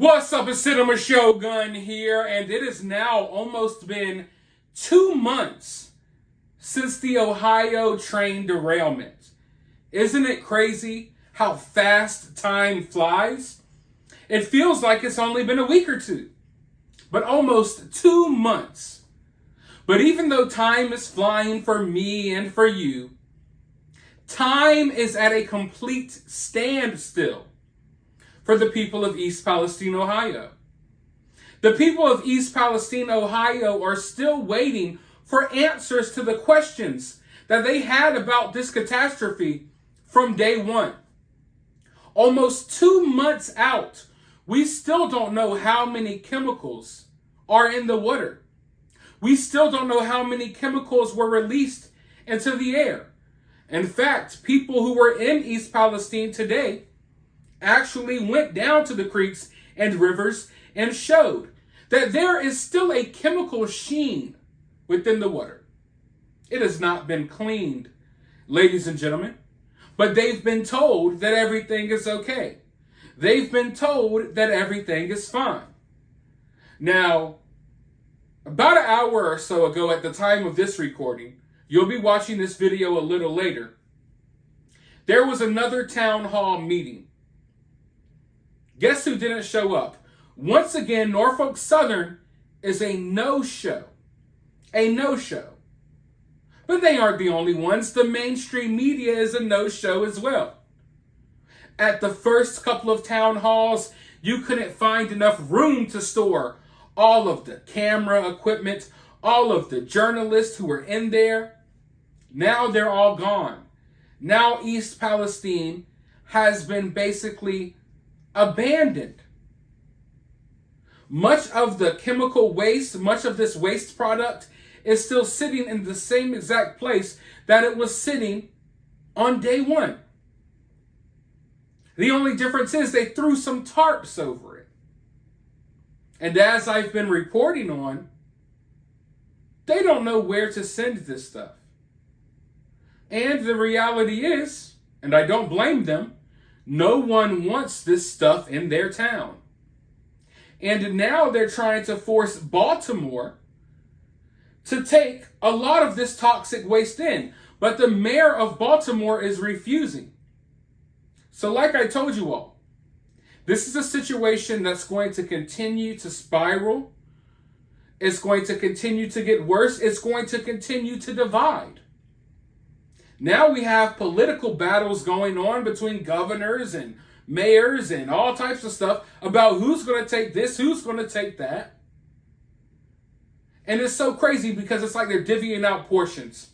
What's up, it's Cinema Shogun here, and it has now almost been 2 months since the Ohio train derailment. Isn't it crazy how fast time flies? It feels like it's only been a week or two, but almost 2 months. But even though time is flying for me and for you, time is at a complete standstill for the people of East Palestine, Ohio. The people of East Palestine, Ohio are still waiting for answers to the questions that they had about this catastrophe from day one. Almost 2 months out, we still don't know how many chemicals are in the water. We still don't know how many chemicals were released into the air. In fact, people who were in East Palestine today actually went down to the creeks and rivers and showed that there is still a chemical sheen within the water. It has not been cleaned, ladies and gentlemen, but they've been told that everything is okay. They've been told that everything is fine. Now, about an hour or so ago at the time of this recording, you'll be watching this video a little later, there was another town hall meeting. Guess who didn't show up? Once again, Norfolk Southern is a no-show. A no-show. But they aren't the only ones. The mainstream media is a no-show as well. At the first couple of town halls, you couldn't find enough room to store all of the camera equipment, all of the journalists who were in there. Now they're all gone. Now East Palestine has been basically abandoned. Much of the chemical waste, much of this waste product is still sitting in the same exact place that it was sitting on day one. The only difference is they threw some tarps over it. And as I've been reporting on, they don't know where to send this stuff. And the reality is, and I don't blame them, no one wants this stuff in their town. And now they're trying to force Baltimore to take a lot of this toxic waste in. But the mayor of Baltimore is refusing. So like I told you all, this is a situation that's going to continue to spiral. It's going to continue to get worse. It's going to continue to divide. Now we have political battles going on between governors and mayors and all types of stuff about who's going to take this, who's going to take that. And it's so crazy because it's like they're divvying out portions.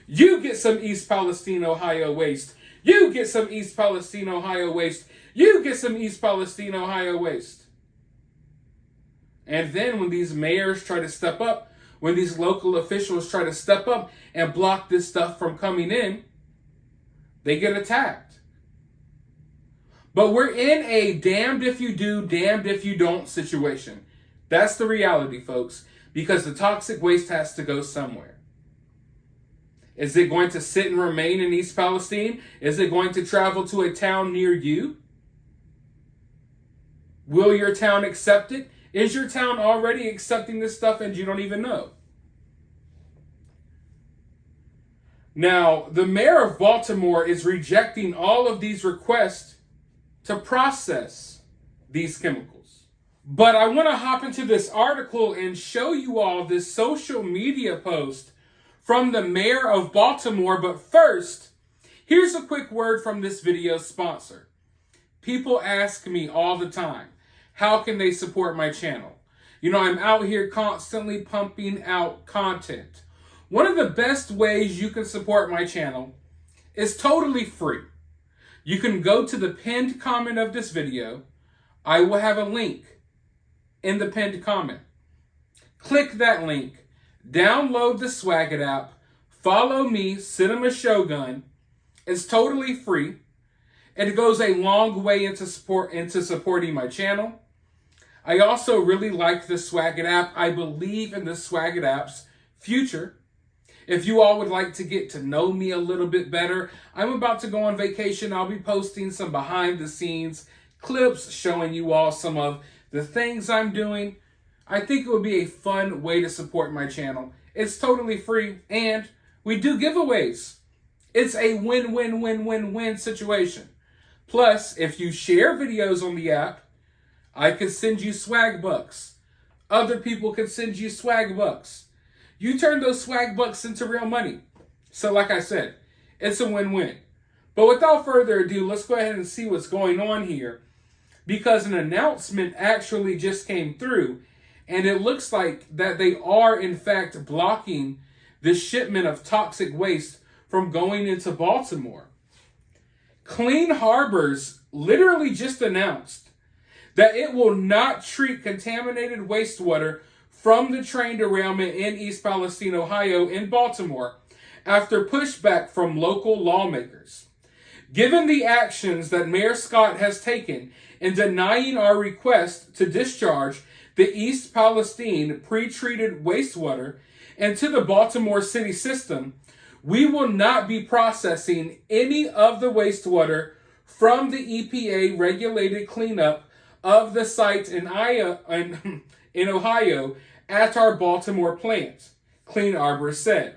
You get some East Palestine, Ohio waste. You get some East Palestine, Ohio waste. You get some East Palestine, Ohio waste. And then when these mayors try to step up, when these local officials try to step up and block this stuff from coming in, they get attacked. But we're in a damned if you do, damned if you don't situation. That's the reality, folks, because the toxic waste has to go somewhere. Is it going to sit and remain in East Palestine? Is it going to travel to a town near you? Will your town accept it? Is your town already accepting this stuff and you don't even know? Now, the mayor of Baltimore is rejecting all of these requests to process these chemicals. But I want to hop into this article and show you all this social media post from the mayor of Baltimore. But first, here's a quick word from this video's sponsor. People ask me all the time, how can they support my channel? You know, I'm out here constantly pumping out content. One of the best ways you can support my channel is totally free. You can go to the pinned comment of this video. I will have a link in the pinned comment. Click that link, download the Swagit app, follow me, Cinema Shogun. It's totally free. It goes a long way into supporting my channel. I also really like the Swagit app. I believe in the Swagit app's future. If you all would like to get to know me a little bit better, I'm about to go on vacation. I'll be posting some behind the scenes clips showing you all some of the things I'm doing. I think it would be a fun way to support my channel. It's totally free, and we do giveaways. It's a win-win-win-win-win situation. Plus, if you share videos on the app, I could send you swag bucks. Other people could send you swag bucks. You turn those swag bucks into real money. So like I said, it's a win-win. But without further ado, let's go ahead and see what's going on here, because an announcement actually just came through, and it looks like that they are in fact blocking the shipment of toxic waste from going into Baltimore. Clean Harbors literally just announced that it will not treat contaminated wastewater from the train derailment in East Palestine, Ohio in Baltimore after pushback from local lawmakers. Given the actions that Mayor Scott has taken in denying our request to discharge the East Palestine pre-treated wastewater into the Baltimore city system, we will not be processing any of the wastewater from the EPA regulated cleanup of the site in Ohio at our Baltimore plant, Clean Harbors said.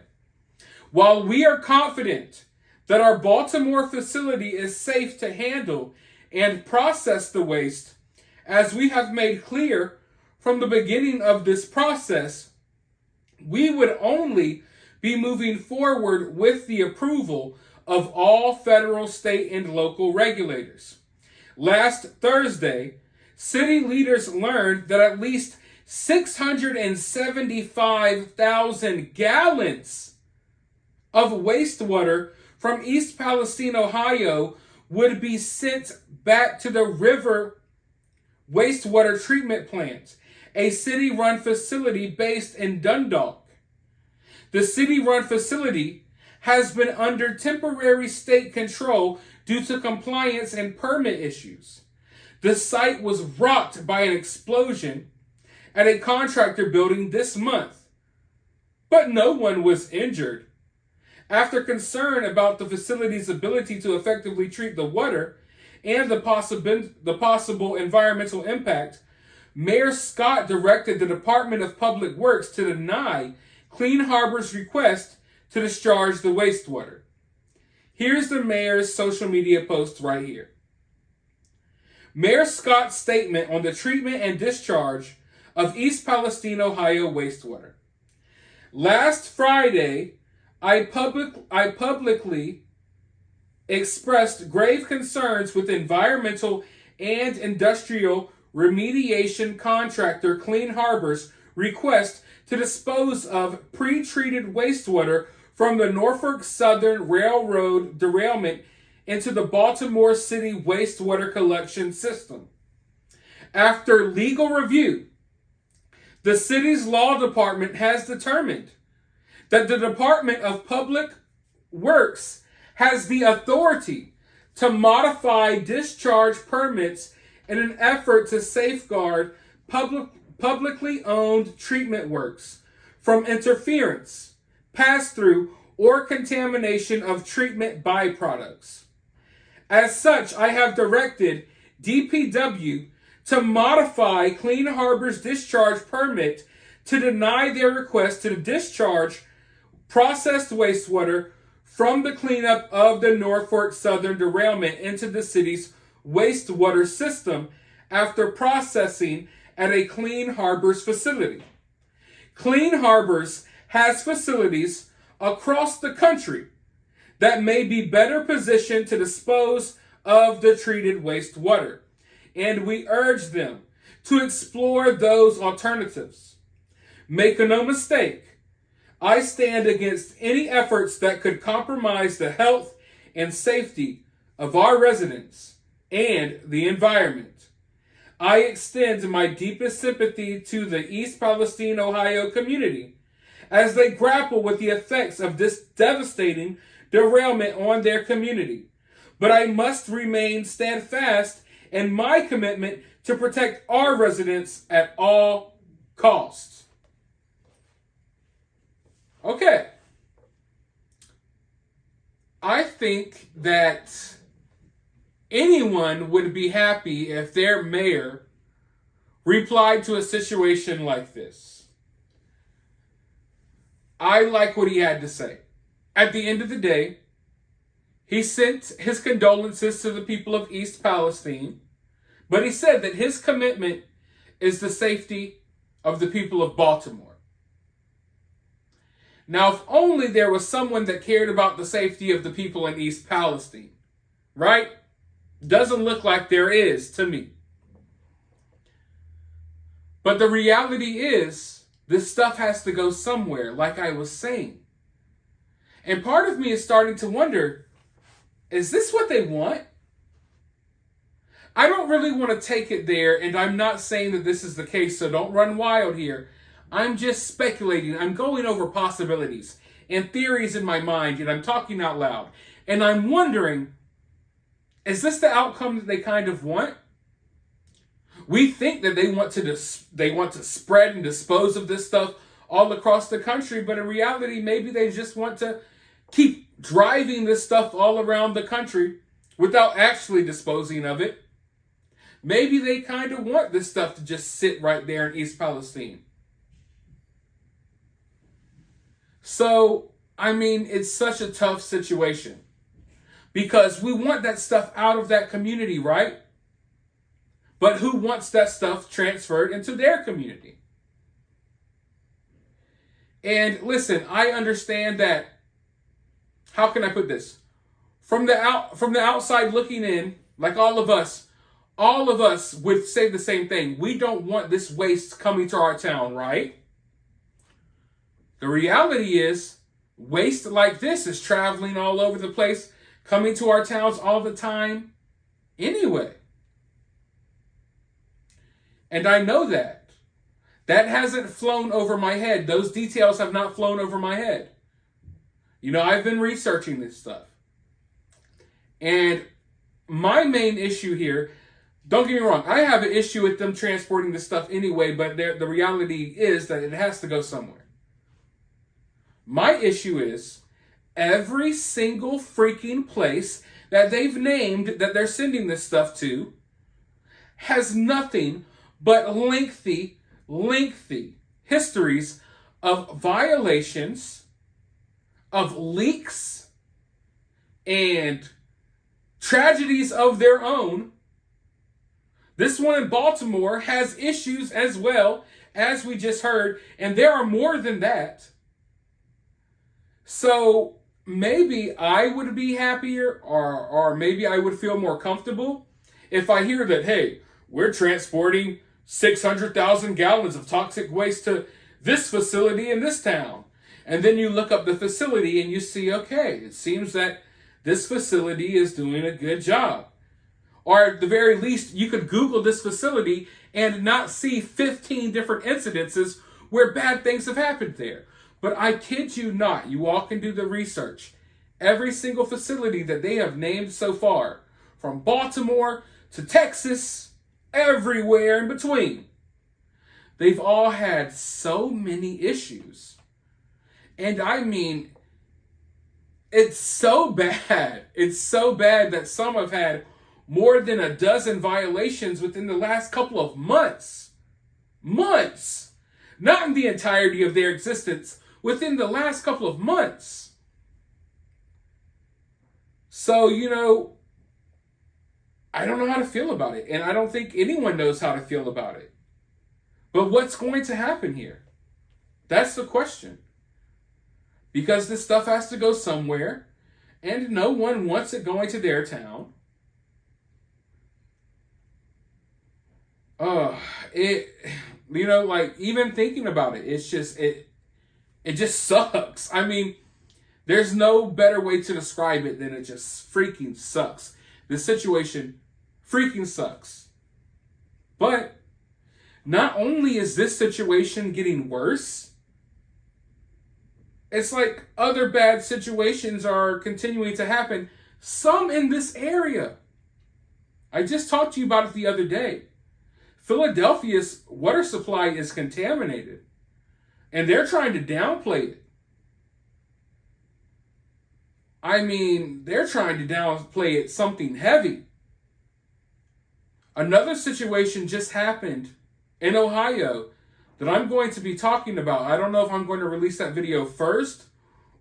While we are confident that our Baltimore facility is safe to handle and process the waste, as we have made clear from the beginning of this process, we would only be moving forward with the approval of all federal, state, and local regulators. Last Thursday, city leaders learned that at least 675,000 gallons of wastewater from East Palestine, Ohio would be sent back to the River Wastewater Treatment Plant, a city-run facility based in Dundalk. The city-run facility has been under temporary state control due to compliance and permit issues. The site was rocked by an explosion at a contractor building this month, but no one was injured. After concern about the facility's ability to effectively treat the water and the possible environmental impact, Mayor Scott directed the Department of Public Works to deny Clean Harbors' request to discharge the wastewater. Here's the mayor's social media post right here. Mayor Scott's statement on the treatment and discharge of East Palestine, Ohio wastewater. Last Friday, I publicly expressed grave concerns with environmental and industrial remediation contractor Clean Harbors' request to dispose of pre-treated wastewater from the Norfolk Southern Railroad derailment into the Baltimore City wastewater collection system. After legal review, the city's law department has determined that the Department of Public Works has the authority to modify discharge permits in an effort to safeguard publicly owned treatment works from interference, pass-through, or contamination of treatment byproducts. As such, I have directed DPW to modify Clean Harbors' discharge permit to deny their request to discharge processed wastewater from the cleanup of the Norfolk Southern derailment into the city's wastewater system after processing at a Clean Harbors facility. Clean Harbors has facilities across the country that may be better positioned to dispose of the treated wastewater, and we urge them to explore those alternatives. Make no mistake, I stand against any efforts that could compromise the health and safety of our residents and the environment. I extend my deepest sympathy to the East Palestine, Ohio community as they grapple with the effects of this devastating derailment on their community. But I must remain steadfast in my commitment to protect our residents at all costs. Okay. I think that anyone would be happy if their mayor replied to a situation like this. I like what he had to say. At the end of the day, he sent his condolences to the people of East Palestine, but he said that his commitment is the safety of the people of Baltimore. Now, if only there was someone that cared about the safety of the people in East Palestine, right? Doesn't look like there is to me. But the reality is, this stuff has to go somewhere, like I was saying. And part of me is starting to wonder, is this what they want? I don't really want to take it there, and I'm not saying that this is the case, so don't run wild here. I'm just speculating. I'm going over possibilities and theories in my mind, and I'm talking out loud. And I'm wondering, is this the outcome that they kind of want? We think that they want to spread and dispose of this stuff all across the country, but in reality, maybe they just want to keep driving this stuff all around the country without actually disposing of it. Maybe they kind of want this stuff to just sit right there in East Palestine. So, I mean, it's such a tough situation because we want that stuff out of that community, right? But who wants that stuff transferred into their community? And listen, I understand that, how can I put this? From the outside looking in, like all of us would say the same thing. We don't want this waste coming to our town, right? The reality is, waste like this is traveling all over the place, coming to our towns all the time anyway. And I know that. That hasn't flown over my head. Those details have not flown over my head. You know, I've been researching this stuff. And my main issue here, don't get me wrong, I have an issue with them transporting this stuff anyway, but the reality is that it has to go somewhere. My issue is every single freaking place that they've named that they're sending this stuff to has nothing but lengthy histories of violations, of leaks, and tragedies of their own. This one in Baltimore has issues as well, as we just heard, and there are more than that. So maybe I would be happier, or maybe I would feel more comfortable if I hear that, hey, we're transporting 600,000 gallons of toxic waste to this facility in this town. And then you look up the facility and you see, okay, it seems that this facility is doing a good job. Or at the very least, you could Google this facility and not see 15 different incidences where bad things have happened there. But I kid you not, you all can do the research. Every single facility that they have named so far, from Baltimore to Texas, everywhere in between, they've all had so many issues. And I mean, it's so bad. It's so bad that some have had more than a dozen violations within the last couple of months. Months! Not in the entirety of their existence, within the last couple of months. So, you know, I don't know how to feel about it. And I don't think anyone knows how to feel about it. But what's going to happen here? That's the question. Because this stuff has to go somewhere, and no one wants it going to their town. Even thinking about it, it's just, it just sucks. I mean, there's no better way to describe it than it just freaking sucks. This situation freaking sucks. But not only is this situation getting worse, it's like other bad situations are continuing to happen. Some in this area. I just talked to you about it the other day. Philadelphia's water supply is contaminated. And they're trying to downplay it. I mean, they're trying to downplay it something heavy. Another situation just happened in Ohio that I'm going to be talking about. I don't know if I'm going to release that video first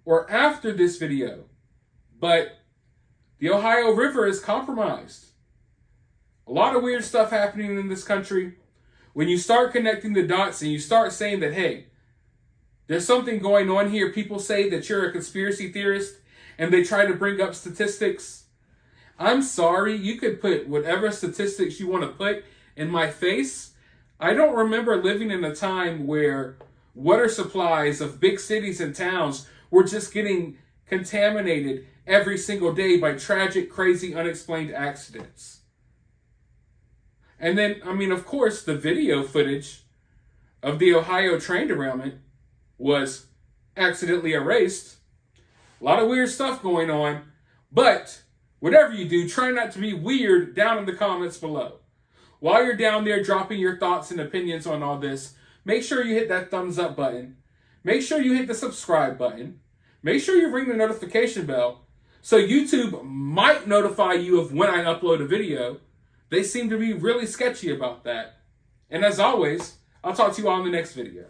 or after this video, but the Ohio River is compromised. A lot of weird stuff happening in this country. When you start connecting the dots and you start saying that, hey, there's something going on here, people say that you're a conspiracy theorist and they try to bring up statistics. I'm sorry, you could put whatever statistics you want to put in my face. I don't remember living in a time where water supplies of big cities and towns were just getting contaminated every single day by tragic, crazy, unexplained accidents. And then, of course, the video footage of the Ohio train derailment was accidentally erased. A lot of weird stuff going on, but whatever you do, try not to be weird down in the comments below. While you're down there dropping your thoughts and opinions on all this, make sure you hit that thumbs up button. Make sure you hit the subscribe button. Make sure you ring the notification bell so YouTube might notify you of when I upload a video. They seem to be really sketchy about that. And as always, I'll talk to you all in the next video.